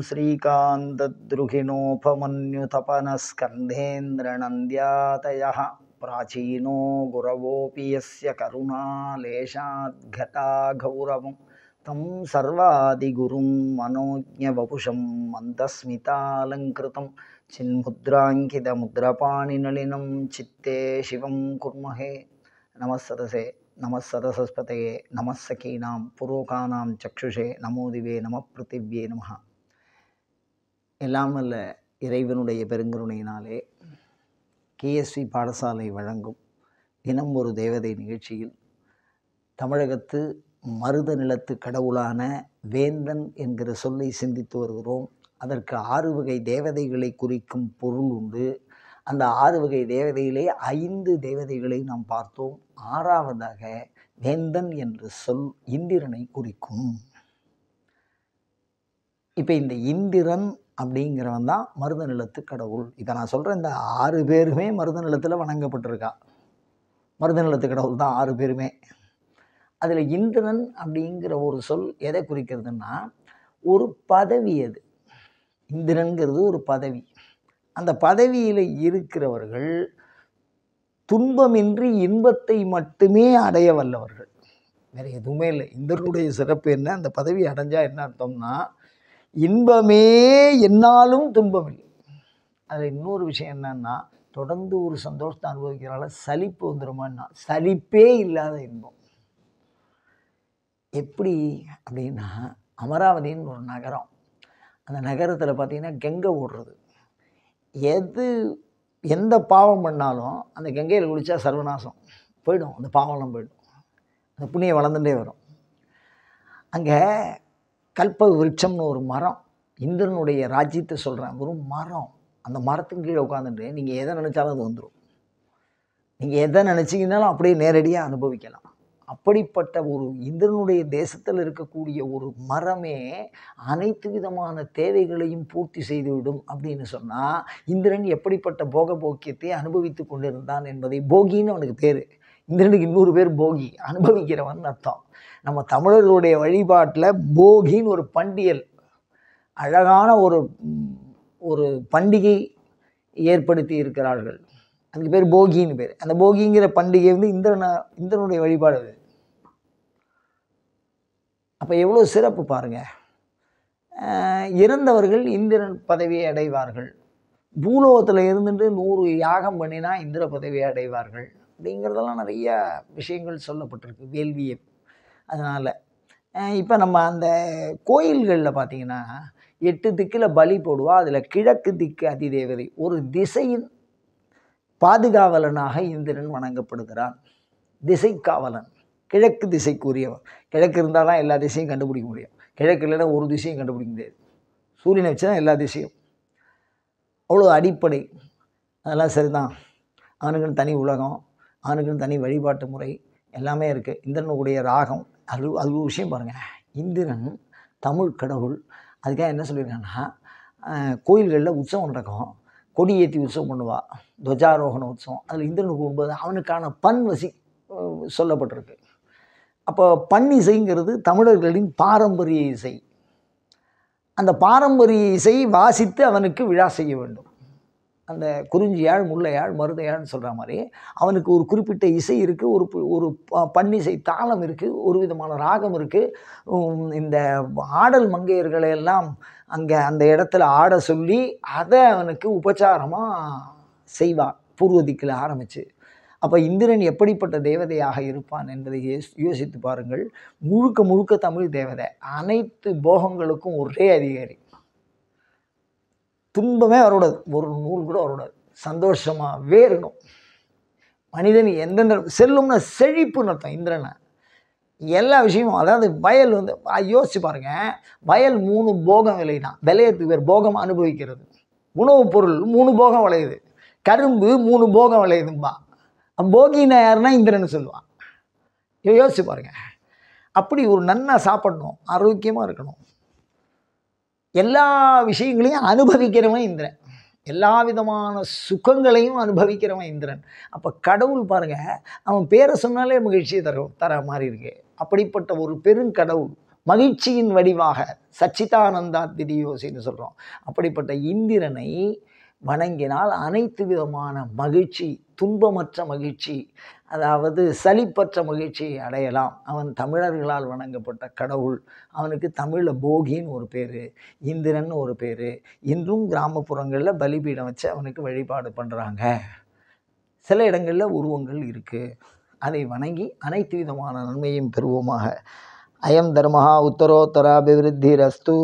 श्रीकान्तद्रुहिणोपमन्युतपनस्कन्धेन्द्रनन्द्यातयः प्राचीनो गुरवोऽपि यस्य करुणालेशाद्गता गौरवं तं सर्वादिगुरुं मनोज्ञवपुषं मन्दस्मितालङ्कृतं चिन्मुद्राङ्कितमुद्रपाणिनलिनं चित्ते शिवं कुर्महे। नमस्सदसे நமஸ்சதசஸ்பதயே நமஸ்ஸகீனாம் புரோகானாம் சக்ஷுஷே நமோதிவே நம பிருத்திவ்யே நமஹ. எல்லாம் வல்ல இறைவனுடைய பெருங்கருணையினாலே கேஎஸ்வி பாடசாலை வழங்கும் தினம் ஒரு தேவதை நிகழ்ச்சியில் தமிழகத்து மருத நிலத்து கடவுளான வேந்தன் என்கிற சொல்லை சிந்தித்து வருகிறோம். அதற்கு 6 வகை தேவதைகளை குறிக்கும் பொருள் உண்டு. அந்த 6 வகை தேவதையிலே 5 தேவதைகளை நாம் பார்த்தோம். 6வதாக வேந்தன் என்ற சொல் இந்திரனை குறிக்கும். இப்போ இந்த இந்திரன் அப்படிங்கிறவன் தான் மருத நிலத்து கடவுள். இதை நான் சொல்கிறேன், இந்த 6 பேருமே மருத நிலத்தில் வணங்கப்பட்டிருக்கா. மருத நிலத்து கடவுள் தான் 6 பேருமே. அதில் இந்திரன் அப்படிங்கிற ஒரு சொல் எதை குறிக்கிறதுன்னா ஒரு பதவி. அது இந்திரன்கிறது ஒரு பதவி. அந்த பதவியில் இருக்கிறவர்கள் துன்பமின்றி இன்பத்தை மட்டுமே அடைய வல்லவர்கள், வேறு எதுவுமே இல்லை. இந்திரனுடைய சிறப்பு என்ன? அந்த பதவி அடைஞ்சால் என்ன அர்த்தம்னா இன்பமே என்னாலும் துன்பம் இல்லை. அதில் இன்னொரு விஷயம் என்னன்னா தொடர்ந்து ஒரு சந்தோஷத்தை அனுபவிக்கிறால சலிப்பு வந்துடுமான்னா சலிப்பே இல்லாத இன்பம். எப்படி அப்படின்னா அமராவதின்னு ஒரு நகரம். அந்த நகரத்தில் பார்த்திங்கன்னா கங்கை ஓடுறது. எந்த பாவம் பண்ணாலும் அந்த கங்கையில் குளித்தா சர்வநாசம் போயிடும், அந்த பாவம்லாம் போயிடும், அந்த புண்ணியம் வளர்ந்துட்டே வரும். அங்கே கல்ப விருட்சம்னு ஒரு மரம், இந்திரனுடைய ராஜ்யத்தை சொல்கிறேன், ஒரு மரம். அந்த மரத்துக்கு கீழே உட்காந்துட்டு நீங்கள் எதை நினச்சாலும் அது வந்துடும். நீங்கள் எதை நினச்சிங்கனாலும் அப்படியே நேரடியாக அனுபவிக்கலாம். அப்படிப்பட்ட ஒரு இந்திரனுடைய தேசத்தில் இருக்கக்கூடிய ஒரு மரமே அனைத்து விதமான தேவைகளையும் பூர்த்தி செய்துவிடும் அப்படின்னு சொன்னால் இந்திரன் எப்படிப்பட்ட போக்கியத்தை அனுபவித்து கொண்டிருந்தான் என்பதை, போகின்னு அவனுக்கு பேர். இந்திரனுக்கு இன்னொரு பேர் போகி, அனுபவிக்கிறவன் அர்த்தம். நம்ம தமிழர்களுடைய வழிபாட்டில் போகின்னு ஒரு பண்டியல், அழகான ஒரு பண்டிகை ஏற்படுத்தி இருக்கிறார்கள். அதுக்கு பேர் போகின்னு பேர். அந்த போகிங்கிற பண்டிகை இந்திரனுடைய வழிபாடு. அது அப்போ எவ்வளோ சிறப்பு பாருங்கள். இறந்தவர்கள் இந்திரன் பதவியை அடைவார்கள். பூலோகத்தில் இருந்துட்டு 100 யாகம் பண்ணினா இந்திர பதவியை அடைவார்கள் அப்படிங்கிறதெல்லாம் நிறைய விஷயங்கள் சொல்லப்பட்டிருக்கு வேள்வியை. அதனால் இப்போ நம்ம அந்த கோயில்களில் பார்த்திங்கன்னா 8 திக்கில் பலி போடுவா. அதில் கிழக்கு திக்கு அதிதேவதை, ஒரு திசையின் பாதுகாவலனாக இந்திரன் வணங்கப்படுகிறான். திசை காவலன், கிழக்கு திசைக்குரியவன். கிழக்கு இருந்தால் தான் எல்லா திசையும் கண்டுபிடிக்க முடியும். கிழக்கு இல்லைன்னா ஒரு திசையும் கண்டுபிடிக்க முடியாது. சூரியனை வச்சு தான் எல்லா திசையும். அவ்வளோ அடிப்படை. அதெல்லாம் சரிதான். அவனுக்குன்னு தனி உலகம், அவனுக்குன்னு தனி வழிபாட்டு முறை எல்லாமே இருக்குது. இந்திரனுடைய ராகம் அது ஒரு விஷயம் பாருங்கள். இந்திரன் தமிழ் கடவுள். அதுக்காக என்ன சொல்லியிருக்காங்கன்னா கோயில்களில் உற்சவம் நடக்கும், கொடி ஏற்றி உற்சவம் பண்ணுவா, துவஜாரோகண உற்சவம். அதில் இந்திரனுக்கு போகும்போது அவனுக்கான பண் வசி சொல்லப்பட்டிருக்கு. அப்போ பண் இசைங்கிறது தமிழர்களின் பாரம்பரிய இசை. அந்த பாரம்பரிய இசை வாசித்து அவனுக்கு விழா செய்ய வேண்டும். அந்த குறிஞ்சியாழ், முல்லையாழ், மருதையாழ்னு சொல்கிற மாதிரி அவனுக்கு ஒரு குறிப்பிட்ட இசை இருக்குது, ஒரு பன்னிசை தாளம் இருக்குது, ஒரு விதமான ராகம் இருக்குது. இந்த ஆடல் மங்கையர்களை எல்லாம் அங்கே அந்த இடத்துல ஆட சொல்லி அதை அவனுக்கு உபச்சாரமாக செய்வான், பூர்வ திக்கில் ஆரம்பித்து. அப்போ இந்திரன் எப்படிப்பட்ட தேவதையாக இருப்பான் என்பதை யோசித்து பாருங்கள். முழுக்க தமிழ் தேவதை. அனைத்து போகங்களுக்கும் ஒரே அதிகாரி. துன்பமே வரக்கூடாது, ஒரு நூல் கூட வரக்கூடாது, சந்தோஷமாகவே இருக்கணும். மனிதன் எந்தெந்த செல்லும்னா செழிப்புன்னு அர்த்தம். இந்திரனை எல்லா விஷயமும், அதாவது வயல் யோசிச்சு பாருங்கள். வயல் 3 போகம் விளையினான். விளையத்துக்கு பேர் போகம், அனுபவிக்கிறது. உணவுப் பொருள் 3 போகம் விளையுது. கரும்பு 3 போகம் விளையுதும்பா. போகினா யாருன்னா இந்திரன் சொல்லுவான். யோசிச்சு பாருங்க. அப்படி ஒரு நன்னா சாப்பிடணும், ஆரோக்கியமாக இருக்கணும், எல்லா விஷயங்களையும் அனுபவிக்கிறவன் இந்திரன். எல்லா விதமான சுகங்களையும் அனுபவிக்கிறவன் இந்திரன். அப்போ கடவுள் பாருங்கள், அவன் பேரை சொன்னாலே மகிழ்ச்சியை தர மாதிரி இருக்கு. அப்படிப்பட்ட ஒரு பெருங்கடவுள் மகிழ்ச்சியின் வடிவாக சச்சிதானந்தா திரியோசின்னு சொல்கிறோம். அப்படிப்பட்ட இந்திரனை வணங்கினால் அனைத்து விதமான மகிழ்ச்சி, துன்பமற்ற மகிழ்ச்சி, அதாவது சலிப்பற்ற மகிழ்ச்சியை அடையலாம். அவன் தமிழர்களால் வணங்கப்பட்ட கடவுள். அவனுக்கு தமிழில் போகின்னு ஒரு பேர், இந்திரன் ஒரு பேர். இன்றும் கிராமப்புறங்களில் பலிபீடம் வச்சு அவனுக்கு வழிபாடு பண்ணுறாங்க. சில இடங்களில் உருவங்கள் இருக்குது. அதை வணங்கி அனைத்து விதமான நன்மையும் பெறுவோமாக. அயம் தர்மஹா உத்தரோத்தராபிவிருத்திரஸ்து.